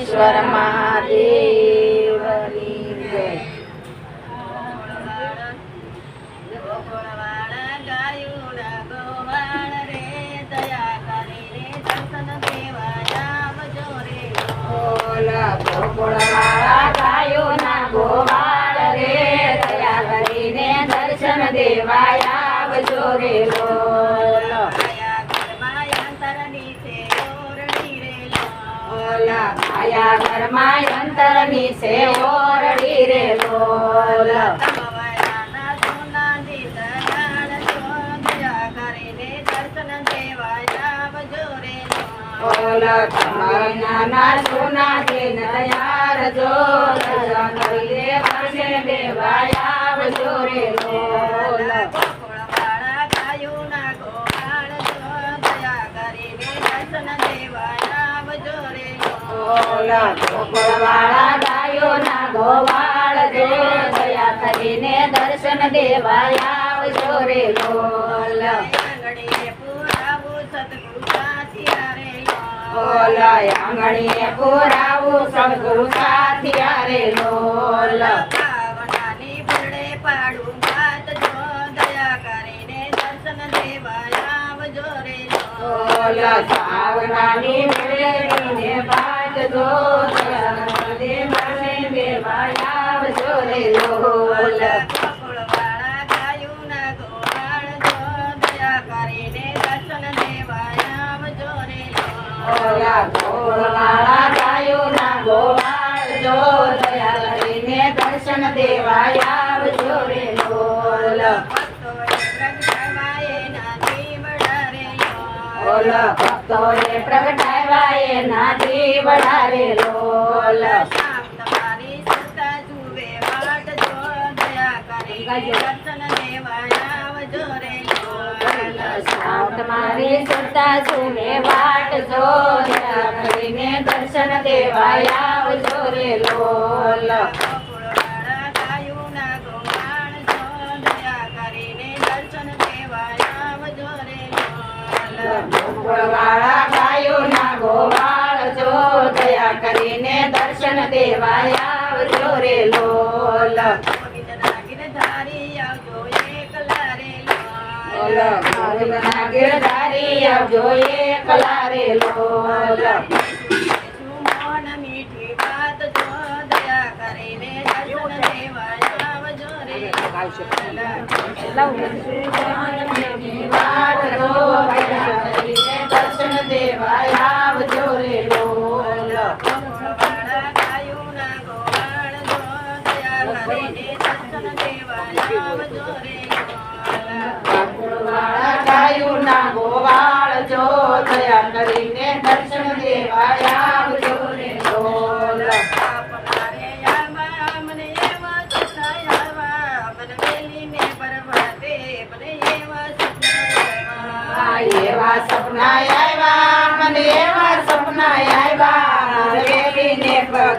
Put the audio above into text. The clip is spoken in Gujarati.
સિદ્ધેશ્વર મહાદેવની જય. ગોકુળવાળા ગાયોના ગોવાળ રે દયા કરીને દર્શન દેવા આવજો રે લોલ. માયા ઘરમાં અંતરની છે ઓરડી રે લોલ. નાના સોના દિન તૈયાર જો દયા કરીને દર્શન દેવા આવજો રે લોલ. ગોકુળવાળા ગાયોના ગોવાળ જો દયા કરીને દર્શન દેવા આવજો રે લોલ. આંગણીએ પુરાવું સદગુરુ સાથિયા રે લોલ. સાવનાની ફૂલે પાડું ભાત જો દયા કરીને દર્શન દેવા આવજો રે લોલ. સાવનાની ફૂલે ભાત જો દયા કરીને દેવા આવજો રે લોલ. ગોકુળવાળા ગાયોના ગોવાળ જો દયા કરીને દર્શન દેવા આવજો રે લોલ. ગોકુળવાળા ગાયોના ગોવાળ જો દયા કરીને દર્શન દેવા આવજો રે લોલ. ભક્તોએ પ્રગટાવ્યા એના દીવડા રે લોલ. તમારી સુરતા જુએ વાટ જો દયા કરીને દર્શન દેવા આવજો રે લોલ. તમારી સુરતા જુએ વાટ જો દયા કરીને દર્શન દેવા આવજો રે લોલ. ગોકુળવાળા ગાયોના ગોવાળ જો દયા કરીને દર્શન દેવા આવજો રે લોલ. ગોકુળવાળા ગાયોના ગોવાળ જો દયા કરીને દર્શન દેવા આવજો રે લોલ. ગિરધારી આવજો એકલા રે લોલ. ગિરધારી આવજો એકલા રે લોલ. મોહન મીઠી વાત જો દયા કરીને દર્શન દેવા આવજો રે લોલ. દર્શન દેવા આવજો રે લોલ. ગોકુળવાળા ગાયોના ગોવાળ જો દયા કરીને દર્શન દેવા આવજો રે લોલ. ગોકુળવાળા ગાયોના ગોવાળ જો દયા કરીને દર્શન દેવા આવજો રે લોલ. આપનારે આવા મને એવા સપના આવ્યા મને મેલીને પરવતે મને એવા સપના આવ્યા મને એવા